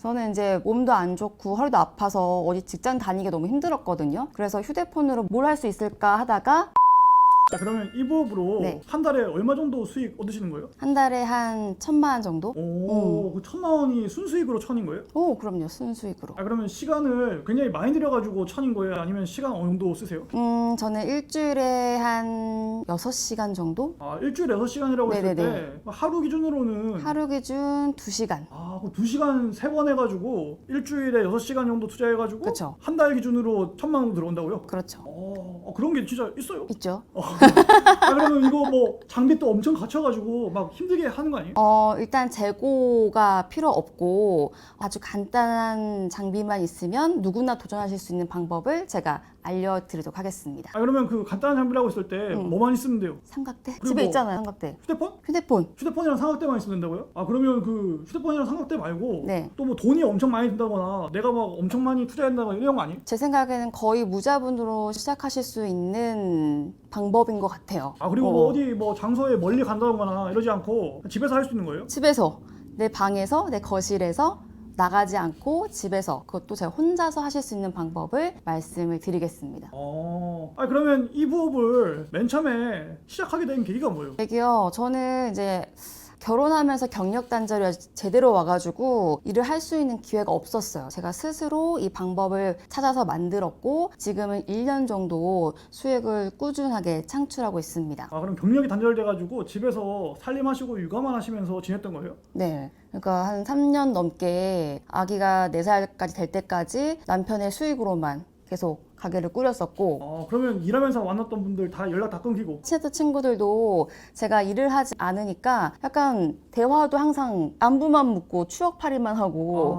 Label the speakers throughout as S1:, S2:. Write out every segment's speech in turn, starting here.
S1: 저는 이제 몸도 안 좋고 허리도 아파서 어디 직장 다니기 너무 힘들었거든요. 그래서 휴대폰으로 뭘 할 수 있을까 하다가
S2: 자, 그러면 이 부업으로
S1: 네.
S2: 한 달에 얼마 정도 수익 얻으시는 거예요?
S1: 한 달에 한 1,000만 원 정도?
S2: 오, 그 1,000만 원이 순수익으로 1,000인 거예요?
S1: 오, 그럼요. 순수익으로.
S2: 아, 그러면 시간을 굉장히 많이 들여가지고 1,000인 거예요? 아니면 시간 어느 정도 쓰세요?
S1: 저는 일주일에 한 6시간 정도?
S2: 아, 일주일에 6시간이라고 했을
S1: 네네네.
S2: 때 하루 기준으로는
S1: 하루 기준 2시간.
S2: 아, 그 2시간 3번 해가지고 일주일에 6시간 정도 투자해가지고
S1: 그쵸.
S2: 한 달 기준으로 1,000만 원 들어온다고요?
S1: 그렇죠.
S2: 그런 게 진짜 있어요?
S1: 있죠.
S2: 아, 그러면 이거 뭐 장비 또 엄청 갖춰가지고 막 힘들게 하는 거 아니에요?
S1: 일단 재고가 필요 없고 아주 간단한 장비만 있으면 누구나 도전하실 수 있는 방법을 제가 알려드리도록 하겠습니다.
S2: 아, 그러면 그 간단한 장비라고 했을 때 뭐만 있으면 돼요?
S1: 삼각대?
S2: 그리고
S1: 집에
S2: 뭐
S1: 있잖아요, 삼각대.
S2: 휴대폰?
S1: 휴대폰.
S2: 휴대폰이랑 삼각대만 있으면 된다고요? 아, 그러면 그 휴대폰이랑 삼각대 말고
S1: 네.
S2: 또 뭐 돈이 엄청 많이 든다거나 내가 막 엄청 많이 투자한다거나 이런 거 아니에요?
S1: 제 생각에는 거의 무자본으로 시작하실 수 있는 방법인 것 같아요.
S2: 아, 그리고 뭐 어디 뭐 장소에 멀리 간다거나 이러지 않고 집에서 할 수 있는 거예요?
S1: 집에서, 내 방에서, 내 거실에서 나가지 않고 집에서, 그것도 제가 혼자서 하실 수 있는 방법을 말씀을 드리겠습니다.
S2: 아, 그러면 이 부업을 맨 처음에 시작하게 된 계기가 뭐예요?
S1: 저기요, 저는 이제 결혼하면서 경력 단절이 제대로 와가지고 일을 할 수 있는 기회가 없었어요. 제가 스스로 이 방법을 찾아서 만들었고 지금은 1년 정도 수익을 꾸준하게 창출하고 있습니다.
S2: 아, 그럼 경력이 단절돼가지고 집에서 살림하시고 육아만 하시면서 지냈던 거예요?
S1: 네. 그러니까 한 3년 넘게 아기가 4살까지 될 때까지 남편의 수익으로만 계속 가게를 꾸렸었고
S2: 그러면 일하면서 만났던 분들 다 연락 다 끊기고
S1: 친했던 친구들도 제가 일을 하지 않으니까 약간 대화도 항상 안부만 묻고 추억팔이만 하고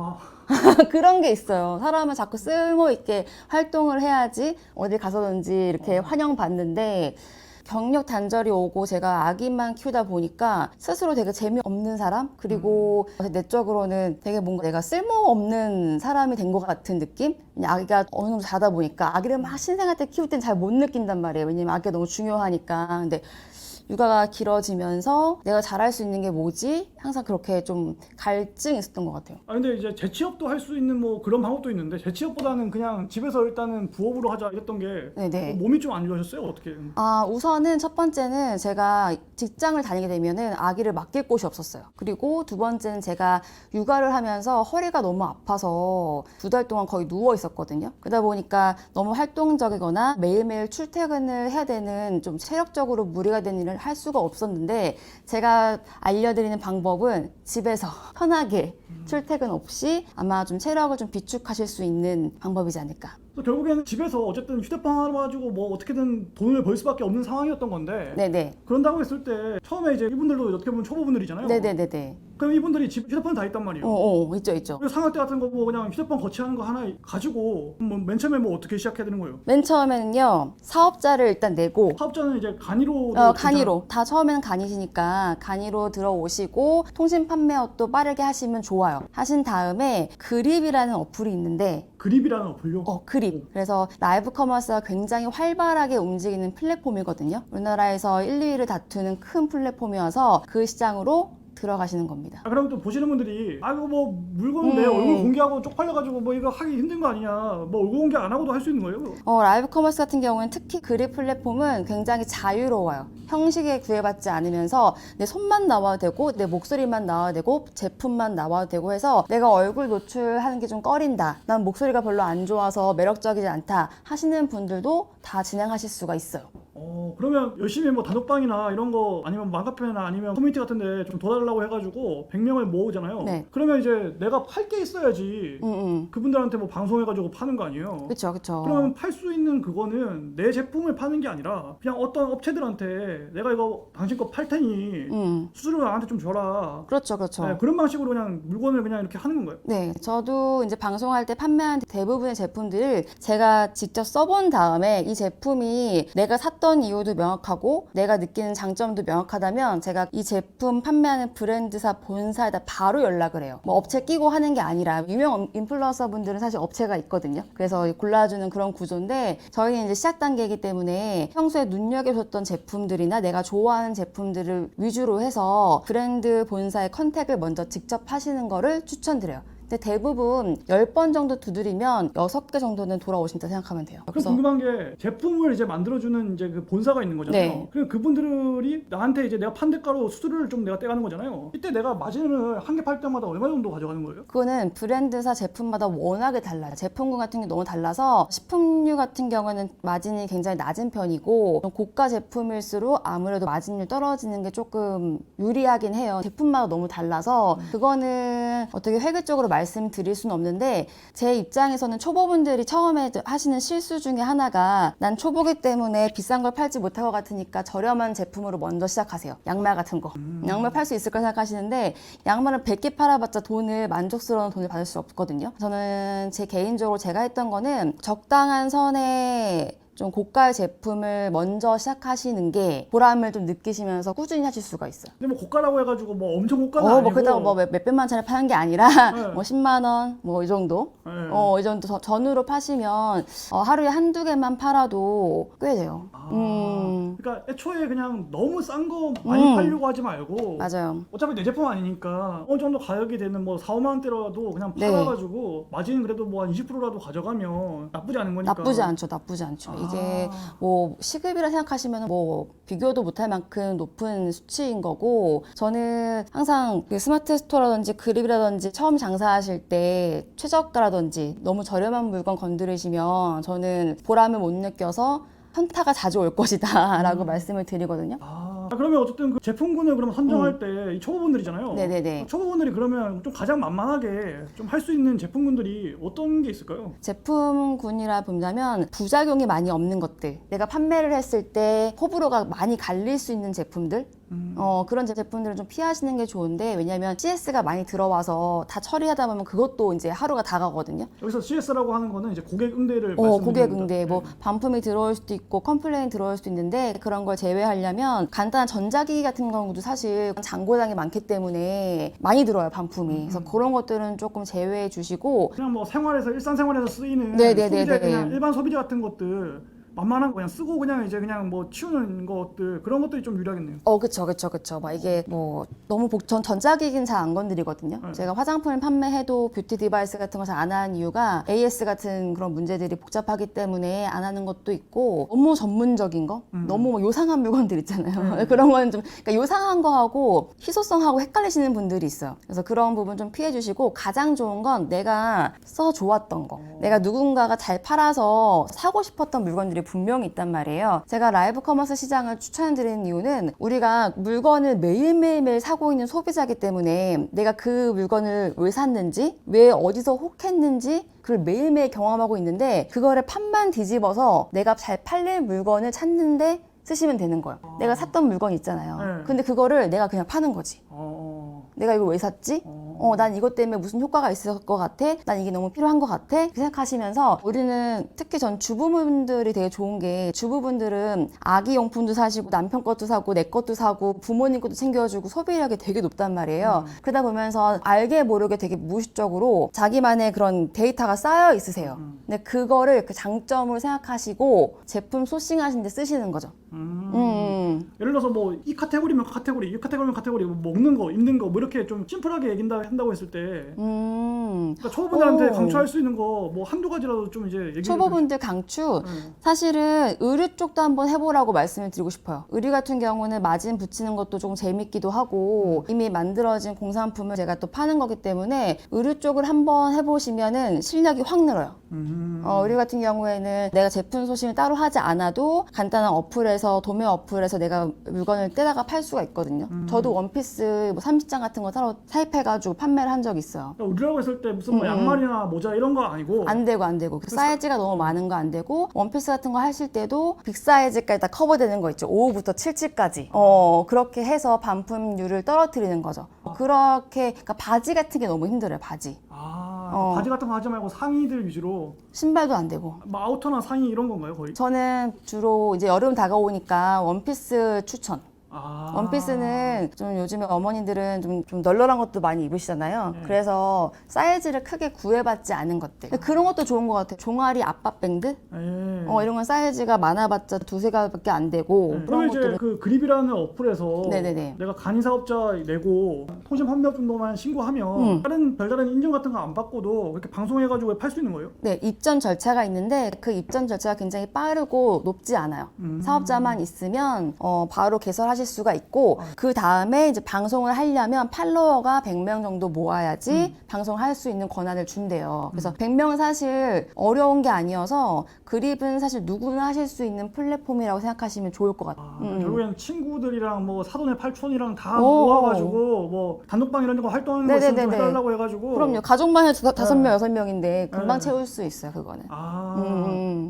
S1: 그런 게 있어요. 사람은 자꾸 쓸모있게 활동을 해야지 어디 가서든지 이렇게 환영받는데 경력 단절이 오고 제가 아기만 키우다 보니까 스스로 되게 재미없는 사람? 그리고 내적으로는 되게 뭔가 내가 쓸모없는 사람이 된 것 같은 느낌? 아기가 어느 정도 자다 보니까 아기를 막 신생아 때 키울 땐 잘 못 느낀단 말이에요. 왜냐면 아기가 너무 중요하니까. 근데 육아가 길어지면서 내가 잘할 수 있는 게 뭐지? 항상 그렇게 좀 갈증이 있었던 것 같아요.
S2: 아, 근데 이제 재취업도 할 수 있는 뭐 그런 방법도 있는데 재취업보다는 그냥 집에서 일단은 부업으로 하자 이랬던 게
S1: 네네.
S2: 몸이 좀 안 좋아졌어요? 어떻게?
S1: 우선은 첫 번째는 제가 직장을 다니게 되면은 아기를 맡길 곳이 없었어요. 그리고 두 번째는 제가 육아를 하면서 허리가 너무 아파서 2달 동안 거의 누워 있었거든요. 그러다 보니까 너무 활동적이거나 매일매일 출퇴근을 해야 되는 좀 체력적으로 무리가 되는 일을 할 수가 없었는데 제가 알려드리는 방법은 집에서 편하게 출퇴근 없이 아마 좀 체력을 좀 비축하실 수 있는 방법이지 않을까.
S2: 또 결국에는 집에서 어쨌든 휴대폰 하나 가지고 뭐 어떻게든 돈을 벌 수밖에 없는 상황이었던 건데
S1: 네네.
S2: 그런다고 했을 때 처음에 이제 이분들도 어떻게 보면 초보분들이잖아요.
S1: 네네네네.
S2: 그럼 이분들이 집 휴대폰 다 있단 말이에요.
S1: 있죠, 있죠.
S2: 그리고 상할 때 같은 거 뭐 그냥 휴대폰 거치하는 거 하나 가지고 뭐 맨 처음에 뭐 어떻게 시작해야 되는 거예요?
S1: 맨 처음에는요, 사업자를 일단 내고,
S2: 사업자는 이제 간이로
S1: 간이로. 다 처음에는 간이시니까 간이로 들어오시고, 통신 판매업도 빠르게 하시면 좋아요. 하신 다음에 그립이라는 어플이 있는데,
S2: 그립이라는 어플요?
S1: 그립. 그래서 라이브 커머스가 굉장히 활발하게 움직이는 플랫폼이거든요. 우리나라에서 1, 2위를 다투는 큰 플랫폼이어서 그 시장으로 들어가시는 겁니다.
S2: 그럼 또 보시는 분들이 이거 뭐 물건 내 얼굴 공개하고 쪽팔려가지고 뭐 이거 하기 힘든 거 아니냐, 뭐 얼굴 공개 안 하고도 할 수 있는 거예요?
S1: 라이브 커머스 같은 경우는 특히 그립 플랫폼은 굉장히 자유로워요. 형식에 구애받지 않으면서 내 손만 나와도 되고 내 목소리만 나와도 되고 제품만 나와도 되고 해서 내가 얼굴 노출하는 게 좀 꺼린다, 난 목소리가 별로 안 좋아서 매력적이지 않다 하시는 분들도 다 진행하실 수가 있어요.
S2: 그러면 열심히 뭐 단톡방이나 이런 거 아니면 맘카페나 아니면 커뮤니티 같은 데 좀 도와달라고 해가지고 100명을 모으잖아요.
S1: 네.
S2: 그러면 이제 내가 팔 게 있어야지 그분들한테 뭐 방송해가지고 파는 거 아니에요?
S1: 그쵸, 그쵸.
S2: 그러면 팔 수 있는 그거는 내 제품을 파는 게 아니라 그냥 어떤 업체들한테 내가 이거 당신 거 팔 테니 수수료 나한테 좀 줘라.
S1: 그렇죠, 그렇죠.
S2: 네, 그런 방식으로 그냥 물건을 그냥 이렇게 하는 건가요?
S1: 네, 저도 이제 방송할 때 판매한 대부분의 제품들을 제가 직접 써본 다음에 이 제품이 내가 샀던 이유도 명확하고 내가 느끼는 장점도 명확하다면 제가 이 제품 판매하는 브랜드사 본사에다 바로 연락을 해요. 뭐 업체 끼고 하는 게 아니라 유명 인플루언서 분들은 사실 업체가 있거든요. 그래서 골라주는 그런 구조인데 저희는 이제 시작 단계이기 때문에 평소에 눈여겨줬던 제품들이나 내가 좋아하는 제품들을 위주로 해서 브랜드 본사의 컨택을 먼저 직접 하시는 거를 추천드려요. 근데 대부분 10번 정도 두드리면 6개 정도는 돌아오신다 생각하면 돼요.
S2: 그럼 궁금한 게 제품을 이제 만들어주는 이제 그 본사가 있는 거잖아요.
S1: 네.
S2: 그럼 그분들이 나한테 이제 내가 판 대가로 수수료를 좀 내가 떼가는 거잖아요. 이때 내가 마진을 한 개 팔 때마다 얼마 정도 가져가는 거예요?
S1: 그거는 브랜드사 제품마다 워낙에 달라요. 제품군 같은 게 너무 달라서 식품류 같은 경우는 마진이 굉장히 낮은 편이고 고가 제품일수록 아무래도 마진율 떨어지는 게 조금 유리하긴 해요. 제품마다 너무 달라서 그거는 어떻게 획일적으로 말씀드릴 수는 없는데 제 입장에서는 초보분들이 처음에 하시는 실수 중에 하나가 난 초보기 때문에 비싼 걸 팔지 못할 것 같으니까 저렴한 제품으로 먼저 시작하세요. 양말 같은 거. 양말 팔 수 있을 거 생각하시는데 양말은 100개 팔아봤자 만족스러운 돈을 받을 수 없거든요. 저는 제 개인적으로 제가 했던 거는 적당한 선에 좀 고가의 제품을 먼저 시작하시는 게 보람을 좀 느끼시면서 꾸준히 하실 수가 있어요.
S2: 근데 뭐 고가라고 해가지고 뭐 엄청 고가는 아니고
S1: 뭐 그렇다고 뭐 몇백만 차를 파는 게 아니라
S2: 네.
S1: 뭐 10만 원 뭐 이 정도
S2: 네.
S1: 이 정도 전후로 파시면 하루에 한두 개만 팔아도 꽤 돼요.
S2: 그러니까 애초에 그냥 너무 싼 거 많이 팔려고 하지 말고
S1: 맞아요.
S2: 어차피 내 제품 아니니까 어느 정도 가격이 되는 뭐 4, 5만 원대라도 그냥
S1: 네.
S2: 팔아가지고 마진 그래도 뭐 한 20%라도 가져가면 나쁘지 않은 거니까.
S1: 나쁘지 않죠. 이게 뭐 시급이라 생각하시면 뭐 비교도 못할 만큼 높은 수치인 거고 저는 항상 그 스마트 스토어라든지 그립이라든지 처음 장사하실 때 최저가라든지 너무 저렴한 물건 건드리시면 저는 보람을 못 느껴서 현타가 자주 올 것이다 라고 말씀을 드리거든요.
S2: 그러면 어쨌든 그 제품군을 그럼 선정할 때 이 초보분들이잖아요.
S1: 네네네.
S2: 초보분들이 그러면 좀 가장 만만하게 좀 할 수 있는 제품군들이 어떤 게 있을까요?
S1: 제품군이라 본다면 부작용이 많이 없는 것들, 내가 판매를 했을 때 호불호가 많이 갈릴 수 있는 제품들, 그런 제품들을 좀 피하시는 게 좋은데 왜냐하면 CS가 많이 들어와서 다 처리하다 보면 그것도 이제 하루가 다 가거든요.
S2: 여기서 CS라고 하는 거는 이제 고객 응대를 말씀드리는
S1: 고객
S2: 겁니다.
S1: 응대, 뭐 반품이 들어올 수도 있고 컴플레인 들어올 수도 있는데 그런 걸 제외하려면 간단한 전자기기 같은 경우도 사실 잔고장이 많기 때문에 많이 들어요 반품이. 그래서 그런 것들은 조금 제외해 주시고
S2: 그냥 뭐 생활에서 일상생활에서 쓰이는
S1: 네네네네.
S2: 소비재 그냥 일반 소비재 같은 것들 만만한 거 그냥 쓰고 그냥 이제 그냥 뭐 치우는 것들 그런 것들이 좀 유리하겠네요.
S1: 그쵸. 막 이게 뭐 너무 전자기기는 잘 안 건드리거든요. 제가 화장품을 판매해도 뷰티 디바이스 같은 거 잘 안 하는 이유가 AS 같은 그런 문제들이 복잡하기 때문에 안 하는 것도 있고 너무 전문적인 거, 너무 뭐 요상한 물건들 있잖아요. 그런 거는 좀 그러니까 요상한 거하고 희소성하고 헷갈리시는 분들이 있어요. 그래서 그런 부분 좀 피해 주시고 가장 좋은 건 내가 써 좋았던 거, 내가 누군가가 잘 팔아서 사고 싶었던 물건들이 분명히 있단 말이에요. 제가 라이브 커머스 시장을 추천드리는 이유는 우리가 물건을 매일매일 사고 있는 소비자이기 때문에 내가 그 물건을 왜 샀는지, 왜 어디서 혹했는지 그걸 매일매일 경험하고 있는데 그거를 판만 뒤집어서 내가 잘 팔릴 물건을 찾는데 쓰시면 되는 거예요. 내가 샀던 물건 있잖아요. 근데 그거를 내가 그냥 파는 거지. 내가 이걸 왜 샀지? 난 이것 때문에 무슨 효과가 있을 것 같아? 난 이게 너무 필요한 것 같아? 이렇게 생각하시면서 우리는 특히 전 주부분들이 되게 좋은 게 주부분들은 아기 용품도 사시고 남편 것도 사고 내 것도 사고 부모님 것도 챙겨주고 소비력이 되게 높단 말이에요. 그러다 보면서 알게 모르게 되게 무의식적으로 자기만의 그런 데이터가 쌓여 있으세요. 근데 그거를 그 장점으로 생각하시고 제품 소싱하시는 데 쓰시는 거죠.
S2: 예를 들어서 뭐 이 카테고리면 카테고리, 이 카테고리면 카테고리, 뭐 먹는 거, 입는 거 뭐 이렇게 좀 심플하게 한다고 했을 때 그러니까 초보분들한테 강추할 수 있는 거 뭐 한두 가지라도 좀 이제 얘기해
S1: 초보분들 강추 사실은 의류 쪽도 한번 해보라고 말씀을 드리고 싶어요. 의류 같은 경우는 마진 붙이는 것도 조금 재밌기도 하고 이미 만들어진 공산품을 제가 또 파는 거기 때문에 의류 쪽을 한번 해보시면은 실력이 확 늘어요. 의류 같은 경우에는 내가 제품 소싱을 따로 하지 않아도 간단한 어플에서 도매 어플에서 내가 물건을 떼다가 팔 수가 있거든요. 저도 원피스 뭐 30장 같은 거 따로 사입해가지고 판매를 한 적이 있어요.
S2: 그러니까 의류라고 했을 때 무슨 뭐 양말이나 모자 이런 거 아니고
S1: 안 되고 그 사이즈가 너무 많은 거 안 되고 원피스 같은 거 하실 때도 빅 사이즈까지 다 커버되는 거 있죠. 5호부터 7칠까지 그렇게 해서 반품률을 떨어뜨리는 거죠. 그렇게 그러니까 바지 같은 게 너무 힘들어요. 바지
S2: 바지 같은 거 하지 말고 상의들 위주로
S1: 신발도 안 되고
S2: 뭐 아우터나 상의 이런 건가요 거의?
S1: 저는 주로 이제 여름 다가오니까 원피스 추천 원피스는 좀 요즘에 어머니들은 좀 널널한 것도 많이 입으시잖아요.
S2: 네.
S1: 그래서 사이즈를 크게 구애받지 않은 것들. 근데 그런 것도 좋은 것 같아요. 종아리 압박 밴드? 이런 건 사이즈가 많아봤자 두세 가지밖에 안 되고.
S2: 네.
S1: 그런
S2: 그럼 이제
S1: 것들은.
S2: 그 그립이라는 어플에서
S1: 네네네.
S2: 내가 간이 사업자 내고 통신 판매업 정도만 신고하면 별다른 인증 같은 거 안 받고도 그렇게 방송해가지고 팔 수 있는 거예요?
S1: 네, 입점 절차가 있는데 그 입점 절차가 굉장히 빠르고 높지 않아요. 사업자만 있으면 바로 개설하실 수가 있고 그 다음에 이제 방송을 하려면 팔로워가 100명 정도 모아야지 방송할 수 있는 권한을 준대요. 그래서 100명은 사실 어려운 게 아니어서 그립은 사실 누구나 하실 수 있는 플랫폼이라고 생각하시면 좋을 것 같아요.
S2: 결국엔 친구들이랑 뭐 사돈의 팔촌이랑 다 모아가지고 뭐 단독방 이런 거 활동하는 거 있으면 좀 해달라고 해가지고.
S1: 그럼요. 가족만 해도 5명, 6명인데 금방 채울 수 있어요, 그거는.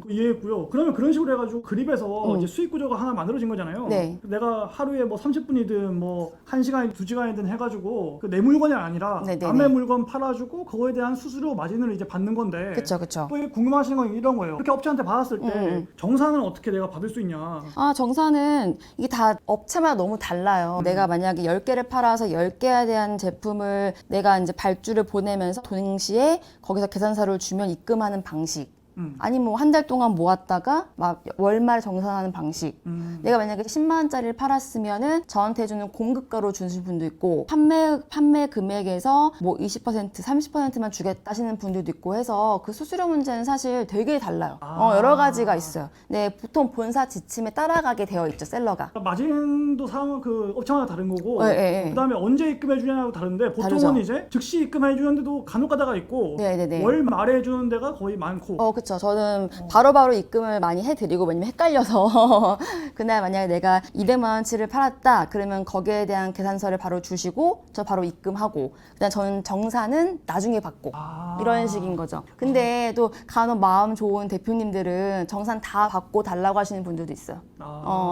S2: 이해했고요. 그러면 그런 식으로 해가지고 그립에서 이제 수익 구조가 하나 만들어진 거잖아요.
S1: 네.
S2: 내가 하루에 뭐 30분이든 뭐 1시간이든 2시간이든 해가지고 그 내 물건이 아니라 남의 물건 팔아주고 그거에 대한 수수료 마진을 이제 받는 건데.
S1: 그쵸.
S2: 또 궁금하신 건 이런 거예요. 그렇게 업체한테 받았을 때 정산은 어떻게 내가 받을 수 있냐?
S1: 정산은 이게 다 업체마다 너무 달라요. 내가 만약에 10개를 팔아서 10개에 대한 제품을 내가 이제 발주를 보내면서 동시에 거기서 계산서를 주면 입금하는 방식. 아니면 뭐 한 달 동안 모았다가 막 월말 정산하는 방식. 내가 만약에 10만 원짜리를 팔았으면은 저한테 해주는 공급가로 주신 분도 있고 판매 금액에서 뭐 20%, 30%만 주겠다 하시는 분들도 있고 해서 그 수수료 문제는 사실 되게 달라요. 여러 가지가 있어요. 네, 보통 본사 지침에 따라가게 되어 있죠, 셀러가.
S2: 마진도 그 업체마다 다른 거고
S1: 네.
S2: 그다음에 언제 입금해 주냐고 다른데 보통은
S1: 다르죠.
S2: 이제 즉시 입금해 주는 데도 간혹 가다가 있고
S1: 네네네.
S2: 월 말에 해 주는 데가 거의 많고.
S1: 그쵸. 저는 바로바로 입금을 많이 해드리고, 왜냐면 헷갈려서. 그날 만약에 내가 200만원치를 팔았다, 그러면 거기에 대한 계산서를 바로 주시고, 저 바로 입금하고, 그다음 저는 정산은 나중에 받고, 이런 식인 거죠. 근데 또 간혹 마음 좋은 대표님들은 정산 다 받고 달라고 하시는 분들도 있어요.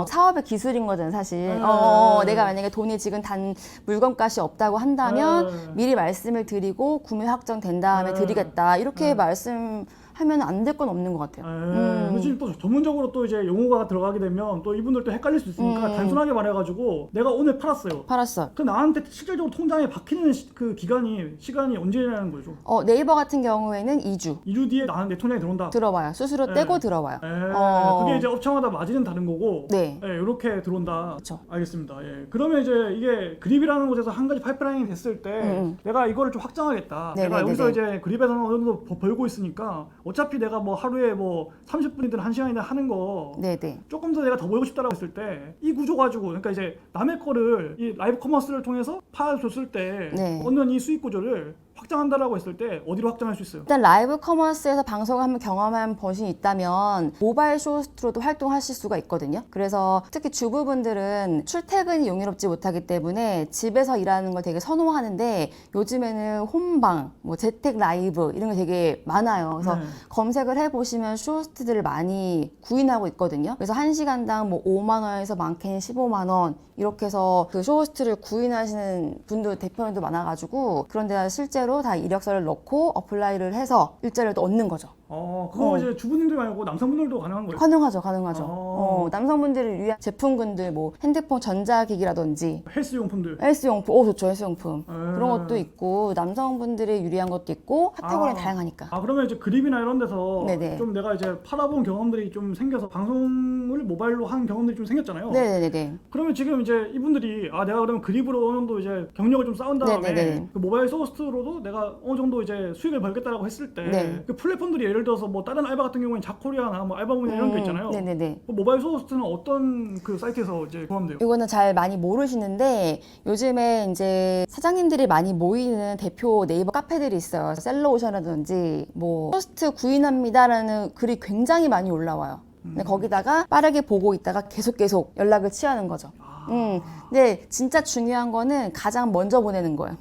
S1: 사업의 기술인 거잖아요, 사실. 내가 만약에 돈이 지금 단 물건값이 없다고 한다면, 미리 말씀을 드리고, 구매 확정된 다음에 드리겠다. 이렇게 말씀하면 안 될 건 없는 것 같아요.
S2: 그치, 또 전문적으로 또 이제 용어가 들어가게 되면 또 이분들도 헷갈릴 수 있으니까 단순하게 말해가지고 내가 오늘 팔았어요. 그 나한테 실질적으로 통장에 박히는 그 시간이 언제냐는 거죠.
S1: 네이버 같은 경우에는 2주.
S2: 2주 뒤에 내 통장에 들어온다.
S1: 들어와요. 수수료 떼고 들어와요.
S2: 그게 이제 업체마다 마진은 다른 거고.
S1: 네.
S2: 이렇게 들어온다.
S1: 그쵸.
S2: 알겠습니다. 그러면 이제 이게 그립이라는 곳에서 한 가지 파이프라인이 됐을 때 내가 이거를 좀 확장하겠다. 내가 여기서 이제 그립에서는 어느 정도 벌고 있으니까 어차피 내가 뭐 하루에 뭐 30분이든 1시간이든 하는 거
S1: 네네.
S2: 조금 더 내가 더 벌고 싶다라고 했을 때 이 구조 가지고, 그러니까 이제 남의 거를 이 라이브 커머스를 통해서 팔아줬을 때 얻는 이 수익 구조를 확장한다라고 했을 때 어디로 확장할 수 있어요?
S1: 일단 라이브 커머스에서 방송을 한번 경험한 버신이 있다면 모바일 쇼호스트로도 활동하실 수가 있거든요. 그래서 특히 주부분들은 출퇴근이 용이롭지 못하기 때문에 집에서 일하는 걸 되게 선호하는데 요즘에는 홈방, 뭐 재택 라이브 이런 게 되게 많아요. 그래서 검색을 해보시면 쇼호스트들을 많이 구인하고 있거든요. 그래서 1시간당 뭐 5만 원에서 많게는 15만 원 이렇게 해서 그 쇼호스트를 구인하시는 분들 대표님도 많아가지고 그런 데다 실제로 다 이력서를 넣고 어플라이를 해서 일자리를 또 얻는 거죠.
S2: 그거 이제 주부님들 말고 남성분들도 가능한 거예요?
S1: 가능하죠. 남성분들을 위한 제품군들, 뭐 핸드폰 전자기기라든지
S2: 헬스용품들.
S1: 좋죠. 헬스용품. 그런 것도 있고 남성분들이 유리한 것도 있고 카테고리는 다양하니까.
S2: 그러면 이제 그립이나 이런 데서
S1: 네네.
S2: 좀 내가 이제 팔아본 경험들이 좀 생겨서 방송을 모바일로 한 경험들이 좀 생겼잖아요.
S1: 네네네.
S2: 그러면 지금 이제 이분들이 내가 그러면 그립으로 어느 정도 이제 경력을 좀 쌓은 다음에 그 모바일 소호스트로도 내가 어느 정도 이제 수익을 벌겠다라고 했을 때 그 플랫폼들이 예를 들어서 뭐 다른 알바 같은 경우에는 자코리아나 뭐 알바몬이나 이런 게 있잖아요.
S1: 네네네.
S2: 그 모바일 소호스트는 어떤 그 사이트에서 이제 포함돼요?
S1: 이거는 잘 많이 모르시는데 요즘에 이제 사장님들이 많이 모이는 대표 네이버 카페들이 있어요. 셀러오션이라든지 뭐 호스트 구인합니다라는 글이 굉장히 많이 올라와요. 근데 거기다가 빠르게 보고 있다가 계속 연락을 취하는 거죠. 근데 진짜 중요한 거는 가장 먼저 보내는 거예요.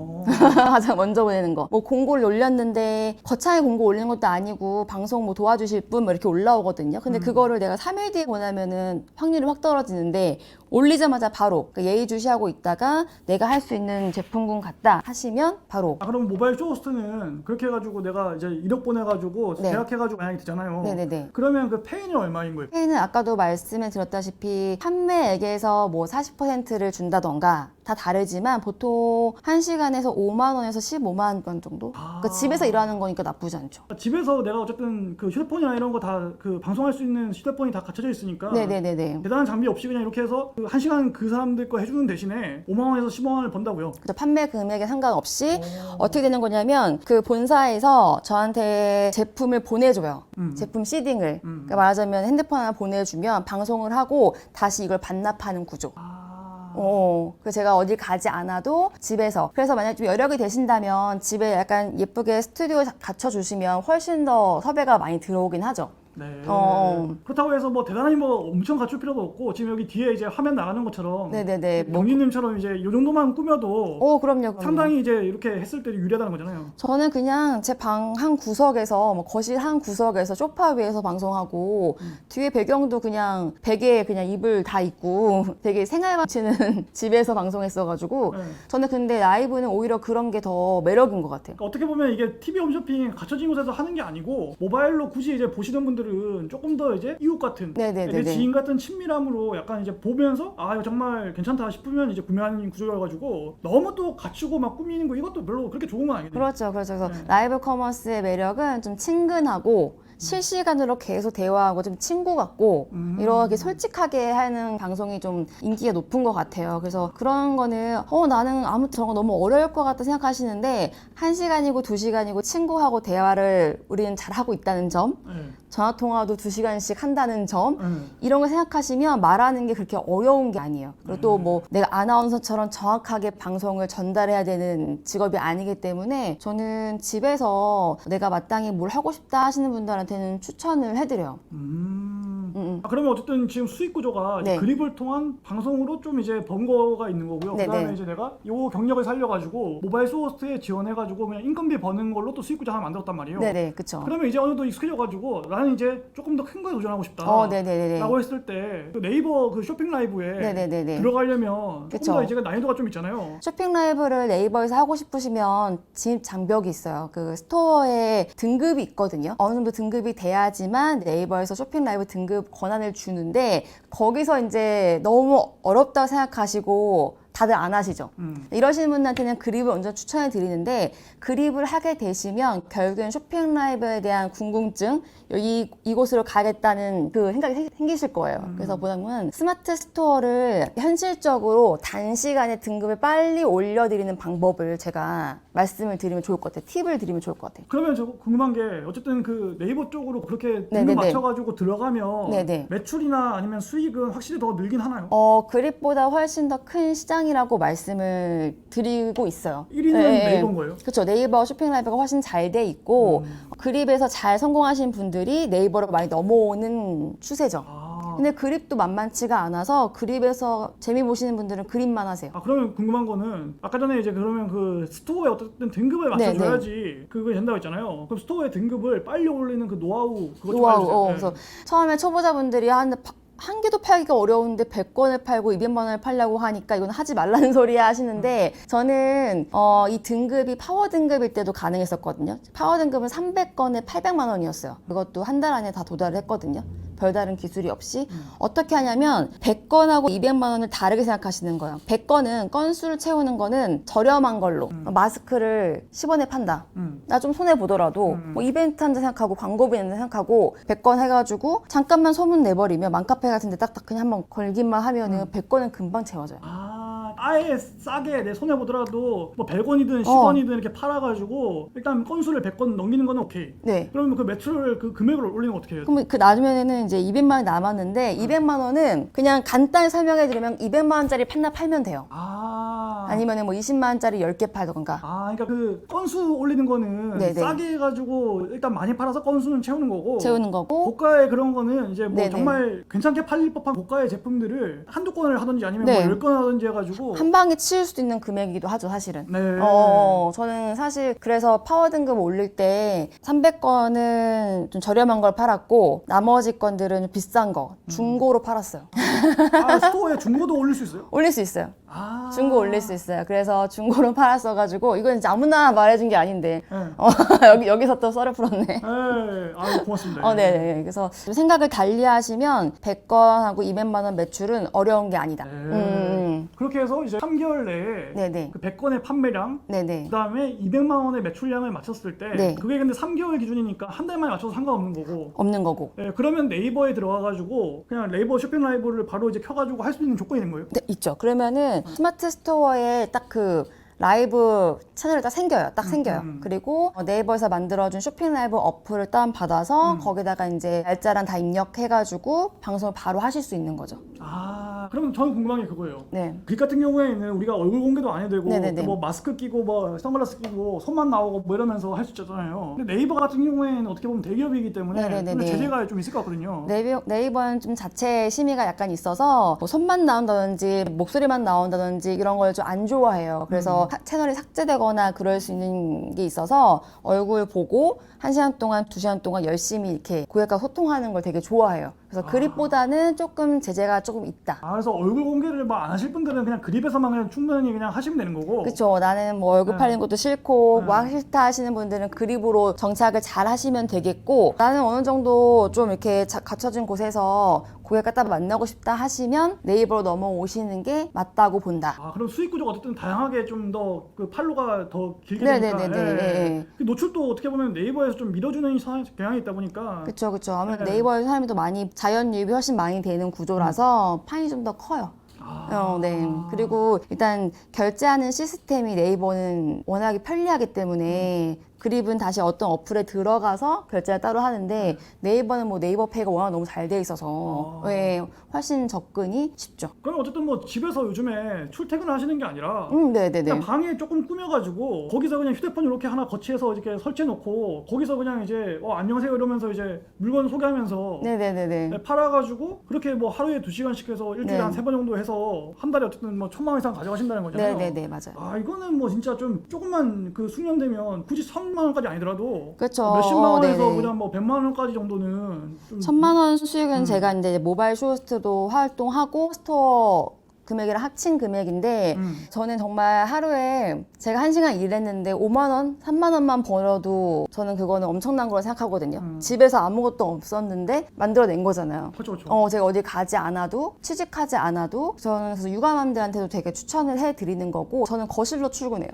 S1: 가장 먼저 보내는 거. 뭐 공고를 올렸는데 거창하게 공고 올리는 것도 아니고 방송 뭐 도와주실 분 뭐 이렇게 올라오거든요. 근데 그거를 내가 3일 뒤에 보내면은 확률이 확 떨어지는데 올리자마자 바로 예의주시하고 있다가 내가 할 수 있는 제품군 같다 하시면 바로.
S2: 그럼 모바일 쇼호스트는 그렇게 해가지고 내가 이제 이력 보내가지고
S1: 네.
S2: 계약해가지고 만약에 되잖아요.
S1: 네네네.
S2: 그러면 그 페이는 얼마인 거예요?
S1: 페이는 아까도 말씀을 드렸다시피 판매액에서 뭐 40%를 준다던가 다 다르지만 보통 1시간에서 5만 원에서 15만 원 정도? 그러니까 집에서 일하는 거니까 나쁘지 않죠.
S2: 집에서 내가 어쨌든 그 휴대폰이나 이런 거 다 그 방송할 수 있는 휴대폰이 다 갖춰져 있으니까
S1: 네네네네.
S2: 대단한 장비 없이 그냥 이렇게 해서 그 1시간 그 사람들 거 해주는 대신에 5만 원에서 15만 원을 번다고요?
S1: 그래서 판매 금액에 상관없이 어떻게 되는 거냐면 그 본사에서 저한테 제품을 보내줘요. 제품 시딩을. 그러니까 말하자면 핸드폰 하나 보내주면 방송을 하고 다시 이걸 반납하는 구조. 그래서 제가 어딜 가지 않아도 집에서. 그래서 만약 좀 여력이 되신다면 집에 약간 예쁘게 스튜디오 갖춰주시면 훨씬 더 섭외가 많이 들어오긴 하죠.
S2: 네. 그렇다고 해서 뭐 대단히 뭐 엄청 갖출 필요도 없고 지금 여기 뒤에 이제 화면 나가는 것처럼
S1: 네네네.
S2: 경진님처럼 이제 이 정도만 꾸며도
S1: 그럼요.
S2: 상당히 이제 이렇게 했을 때 유리하다는 거잖아요.
S1: 저는 그냥 제 방 한 구석에서 뭐 거실 한 구석에서 소파 위에서 방송하고 뒤에 배경도 그냥 베개에 그냥 이불 다 있고 되게 생활만 치는 집에서 방송했어가지고 저는 근데 라이브는 오히려 그런 게 더 매력인 것 같아요.
S2: 그러니까 어떻게 보면 이게 TV 홈쇼핑 갖춰진 곳에서 하는 게 아니고 모바일로 굳이 이제 보시는 분들은 조금 더 이제 이웃 같은 내 지인 같은 친밀함으로 약간 이제 보면서 이거 정말 괜찮다 싶으면 이제 구매하는 구조여가지고 너무 또 갖추고 막 꾸미는 거 이것도 별로 그렇게 좋은 건 아니거든요.
S1: 그렇죠. 그래서 라이브 커머스의 매력은 좀 친근하고 실시간으로 계속 대화하고 좀 친구 같고 이렇게 솔직하게 하는 방송이 좀 인기가 높은 것 같아요. 그래서 그런 거는 나는 아무튼 저거 너무 어려울 것 같다 생각하시는데 1시간이고 2시간이고 친구하고 대화를 우리는 잘하고 있다는 점, 전화통화도 2시간씩 한다는 점, 이런 거 생각하시면 말하는 게 그렇게 어려운 게 아니에요. 그리고 또 뭐 내가 아나운서처럼 정확하게 방송을 전달해야 되는 직업이 아니기 때문에 저는 집에서 내가 마땅히 뭘 하고 싶다 하시는 분들한테는 추천을 해드려요.
S2: 그러면 어쨌든 지금 수익 구조가 이제 그립을 통한 방송으로 좀 이제 번 거가 있는 거고요. 그다음에 이제 내가 요 경력을 살려가지고 모바일 쇼호스트에 지원해가지고 그냥 인건비 버는 걸로 또 수익 구조 하나 만들었단 말이에요.
S1: 네네, 그쵸.
S2: 그러면 이제 어느 정도 익숙해져가지고 나는 이제 조금 더 큰 거에 도전하고 싶다. 라고 했을 때 그 네이버 그 쇼핑 라이브에 들어가려면 조금 더 이제 난이도가 좀 있잖아요.
S1: 쇼핑 라이브를 네이버에서 하고 싶으시면 진입 장벽이 있어요. 그 스토어에 등급이 있거든요. 어느 정도 등급이 돼야지만 네이버에서 쇼핑 라이브 등급 권한을 주는데 거기서 이제 너무 어렵다고 생각하시고 다들 안 하시죠. 이러시는 분한테는 그립을 먼저 추천해 드리는데 그립을 하게 되시면 결국엔 쇼핑 라이브에 대한 궁금증 이곳으로 가겠다는 그 생각이 생기실 거예요. 그래서 보다보면 스마트 스토어를 현실적으로 단시간에 등급을 빨리 올려드리는 방법을 제가 말씀을 드리면 좋을 것 같아요. 팁을 드리면 좋을 것 같아요.
S2: 그러면 저 궁금한 게 어쨌든 그 네이버 쪽으로 그렇게 등급 맞춰가지고 들어가면 매출이나 아니면 수익은 확실히 더 늘긴 하나요?
S1: 그립보다 훨씬 더 큰 시장이라고 말씀을 드리고 있어요.
S2: 1위는 네이버인 거예요?
S1: 그렇죠. 네이버 쇼핑 라이브가 훨씬 잘 돼 있고 그립에서 잘 성공하신 분들이 네이버로 많이 넘어오는 추세죠. 근데 그립도 만만치가 않아서 그립에서 재미 보시는 분들은 그립만 하세요.
S2: 그러면 궁금한 거는 아까 전에 이제 그러면 그 스토어에 어쨌든 등급을 맞춰줘야지 그게 된다고 했잖아요. 그럼 스토어의 등급을 빨리 올리는 그 노하우 그것 좀 알려주세요.
S1: 그래서 처음에 초보자분들이 한 개도 팔기가 어려운데 100건을 팔고 200만 원을 팔려고 하니까 이건 하지 말라는 소리야 하시는데 저는 이 등급이 파워 등급일 때도 가능했었거든요. 파워 등급은 300건에 800만 원이었어요. 그것도 한 달 안에 다 도달을 했거든요. 별다른 기술이 없이. 어떻게 하냐면 100건하고 200만 원을 다르게 생각하시는 거예요. 100건은 건수를 채우는 거는 저렴한 걸로 마스크를 10원에 판다. 나 좀 손해보더라도 뭐 이벤트 한다 생각하고 광고비 낸다 생각하고 100건 해가지고 잠깐만 소문 내버리면 맘카페 같은 데 딱딱 그냥 한번 걸기만 하면은 100건은 금방 채워져요.
S2: 아예 싸게 내 손해보더라도 뭐 100원이든 10원이든 이렇게 팔아가지고 일단 건수를 100건 넘기는 거는 오케이. 그러면 그 매출 그 금액을 올리는 거 어떻게 해요?
S1: 그럼 그 나중에는 이제 200만 원이 남았는데 200만 원은 그냥 간단히 설명해 드리면 200만 원짜리 판납 팔면 돼요. 아니면은 뭐 20만 원짜리 10개 팔던가.
S2: 그러니까 그 건수 올리는 거는
S1: 네네.
S2: 싸게 해가지고 일단 많이 팔아서 건수는 채우는 거고.
S1: 채우는 거고.
S2: 고가의 그런 거는 이제 뭐
S1: 네네.
S2: 정말 괜찮게 팔릴 법한 고가의 제품들을 한두 건을 하든지 아니면
S1: 네.
S2: 뭐 10건 하든지 해가지고.
S1: 한 방에 치울 수도 있는 금액이기도 하죠, 사실은.
S2: 네.
S1: 저는 사실 그래서 파워 등급 올릴 때 300건은 좀 저렴한 걸 팔았고 나머지 건들은 좀 비싼 거 중고로 팔았어요.
S2: 스토어에 중고도 올릴 수 있어요?
S1: 올릴 수 있어요. 중고 올릴 수 있어요. 그래서 중고로 팔았어가지고 이건 이제 아무나 말해준 게 아닌데 여기서 또 썰을 풀었네.
S2: 네. 고맙습니다.
S1: 네. 그래서 좀 생각을 달리하시면 100건하고 200만 원 매출은 어려운 게 아니다.
S2: 그렇게 해서 이제 3개월 내에
S1: 네네.
S2: 그 100건의 판매량,
S1: 네네.
S2: 그다음에 200만 원의 매출량을 맞췄을 때
S1: 네.
S2: 그게 근데 3개월 기준이니까 한 달만에 맞춰서 상관없는 거고.
S1: 없는 거고.
S2: 네, 그러면 네이버에 들어가가지고 그냥 네이버 쇼핑 라이브를 바로 이제 켜가지고 할 수 있는 조건이 있는 거예요?
S1: 네, 있죠. 그러면은 스마트 스토어에 딱 그 라이브 채널이 딱 생겨요. 그리고 네이버에서 만들어준 쇼핑 라이브 어플을 다운받아서 거기다가 이제 날짜랑 다 입력해가지고 방송을 바로 하실 수 있는 거죠.
S2: 그럼 저는 궁금한 게 그거예요.
S1: 네.
S2: 빅 같은 경우에는 우리가 얼굴 공개도 안 해도 되고
S1: 네네네.
S2: 뭐 마스크 끼고 뭐 선글라스 끼고 손만 나오고 뭐 이러면서 할 수 있잖아요. 근데 네이버 같은 경우에는 어떻게 보면 대기업이기 때문에 좀
S1: 네네네네.
S2: 제재가 좀 있을 것 같거든요.
S1: 네이버는 좀 자체 심의가 약간 있어서 뭐 손만 나온다든지 목소리만 나온다든지 이런 걸 좀 안 좋아해요. 그래서 채널이 삭제되거나 그럴 수 있는 게 있어서 얼굴 보고 1시간 동안 2시간 동안 열심히 이렇게 고객과 소통하는 걸 되게 좋아해요. 그래서 그립보다는 조금 제재가 조금 있다.
S2: 그래서 얼굴 공개를 막 안 하실 분들은 그냥 그립에서만 그냥 충분히 그냥 하시면 되는 거고.
S1: 그렇죠. 나는 뭐 얼굴 팔리는 것도 싫고 뭐 하기 싫다 하시는 분들은 그립으로 정착을 잘 하시면 되겠고, 나는 어느 정도 좀 이렇게 갖춰진 곳에서 고객과 딱 만나고 싶다 하시면 네이버로 넘어오시는 게 맞다고 본다.
S2: 그럼 수익 구조가 어쨌든 다양하게 좀 더 그 팔로가 더 길게
S1: 네네네네.
S2: 되니까. 그 노출도 어떻게 보면 네이버에서 좀 밀어주는 경향이 있다 보니까.
S1: 그렇죠. 아무래도 네이버에서 사람이 더 많이 자연 유입이 훨씬 많이 되는 구조라서 판이 좀 더 커요. 네. 그리고 일단 결제하는 시스템이 네이버는 워낙에 편리하기 때문에 그립은 다시 어떤 어플에 들어가서 결제를 따로 하는데 네이버는 뭐 네이버페이가 워낙 너무 잘 돼 있어서 훨씬 접근이 쉽죠.
S2: 그럼 어쨌든 뭐 집에서 요즘에 출퇴근을 하시는 게 아니라
S1: 네네네.
S2: 그냥 방에 조금 꾸며가지고 거기서 그냥 휴대폰 이렇게 하나 거치해서 이렇게 설치해놓고 거기서 그냥 이제 안녕하세요 이러면서 이제 물건 소개하면서
S1: 네네네네.
S2: 팔아가지고 그렇게 뭐 하루에 2시간씩 해서 일주일에 한 3번 정도 해서 한 달에 어쨌든 뭐 1,000만 원 이상 가져가신다는 거잖아요.
S1: 네네네, 맞아요.
S2: 이거는 뭐 진짜 좀 조금만 그 숙련되면 굳이 3만 원까지 아니더라도
S1: 그렇죠.
S2: 몇십만 원에서 그냥 뭐 100만 원까지 정도는 좀
S1: 1,000만 원 수익은 제가 이제 모바일 쇼호스트도 활동하고 스토어 금액이랑 합친 금액인데 저는 정말 하루에 제가 1시간 일했는데 5만 원, 3만 원만 벌어도 저는 그거는 엄청난 거라 생각하거든요. 집에서 아무것도 없었는데 만들어낸 거잖아요.
S2: 그렇죠.
S1: 제가 어디 가지 않아도 취직하지 않아도 저는 그래서 육아맘들한테도 되게 추천을 해드리는 거고, 저는 거실로 출근해요.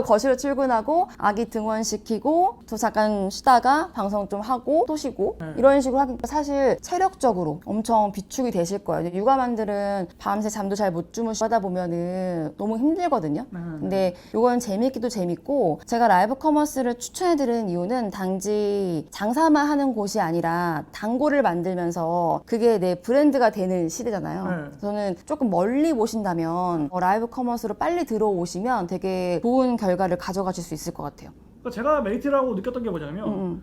S1: 거실로 출근하고 아기 등원시키고 또 잠깐 쉬다가 방송 좀 하고 또 쉬고 이런 식으로 하니까 사실 체력적으로 엄청 비축이 되실 거예요. 육아맘들은 밤새 잠도 잘 못 주무시고 하다 보면은 너무 힘들거든요. 근데 이건 재밌기도 재밌고, 제가 라이브 커머스를 추천해드리는 이유는 단지 장사만 하는 곳이 아니라 단골을 만들면서 그게 내 브랜드가 되는 시대잖아요. 저는 조금 멀리 보신다면 라이브 커머스로 빨리 들어오시면 되게 좋은 결과를 가져가실 수 있을 것 같아요.
S2: 그러니까 제가 메리트라고 느꼈던 게 뭐냐면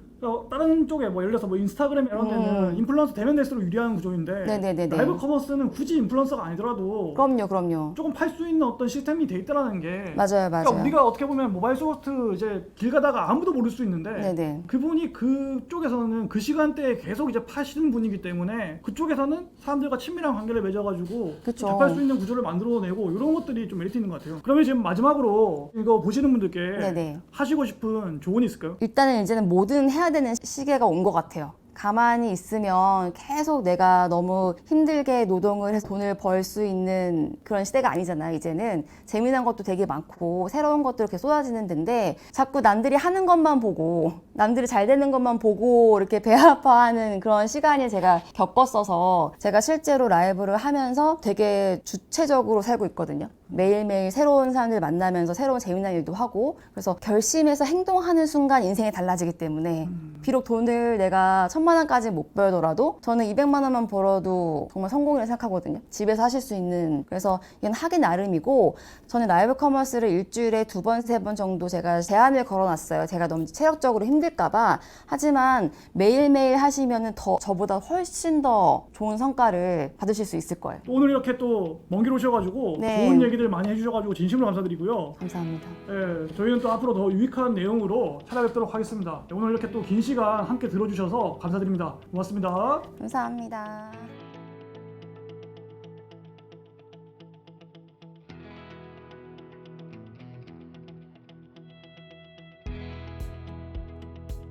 S2: 다른 쪽에 뭐 예를 들어서 뭐 인스타그램 이런 데는 인플루언서 되면 될수록 유리한 구조인데
S1: 네네네네.
S2: 라이브 커머스는 굳이 인플루언서가 아니더라도
S1: 그럼요.
S2: 조금 팔 수 있는 어떤 시스템이 돼 있다라는 게
S1: 맞아요.
S2: 그러니까 우리가 어떻게 보면 모바일 쇼호스트 이제 길 가다가 아무도 모를 수 있는데
S1: 네네.
S2: 그분이 그쪽에서는 그 시간대에 계속 이제 파시는 분이기 때문에 그쪽에서는 사람들과 친밀한 관계를 맺어가지고
S1: 그쵸.
S2: 접할 수 있는 구조를 만들어내고 이런 것들이 좀 메리트 있는 것 같아요. 그러면 지금 마지막으로 이거 보시는 분들께
S1: 네네.
S2: 하시고 싶은 조언이 있을까요?
S1: 일단은 이제는 뭐든 해야 되는 시기가 온 것 같아요. 가만히 있으면 계속 내가 너무 힘들게 노동을 해서 돈을 벌 수 있는 그런 시대가 아니잖아요. 이제는 재미난 것도 되게 많고 새로운 것들 이렇게 쏟아지는 데인데 자꾸 남들이 하는 것만 보고 남들이 잘 되는 것만 보고 이렇게 배 아파하는 그런 시간이 제가 겪었어서 제가 실제로 라이브를 하면서 되게 주체적으로 살고 있거든요. 매일매일 새로운 사람들 만나면서 새로운 재미난 일도 하고 그래서 결심해서 행동하는 순간 인생이 달라지기 때문에 비록 돈을 내가 1,000만 원까지 못 벌더라도 저는 200만 원만 벌어도 정말 성공이라고 생각하거든요. 집에서 하실 수 있는. 그래서 이건 하기 나름이고 저는 라이브 커머스를 일주일에 2번, 3번 정도 제가 제한을 걸어놨어요. 제가 너무 체력적으로 힘들까봐. 하지만 매일매일 하시면은 더 저보다 훨씬 더 좋은 성과를 받으실 수 있을 거예요.
S2: 오늘 이렇게 또 먼 길 오셔가지고
S1: 네.
S2: 좋은 얘기들 많이 해주셔가지고 진심으로 감사드리고요.
S1: 감사합니다.
S2: 예, 저희는 또 앞으로 더 유익한 내용으로 찾아뵙도록 하겠습니다. 오늘 이렇게 또 긴 시간 함께 들어주셔서 감사드립니다. 고맙습니다.
S1: 감사합니다.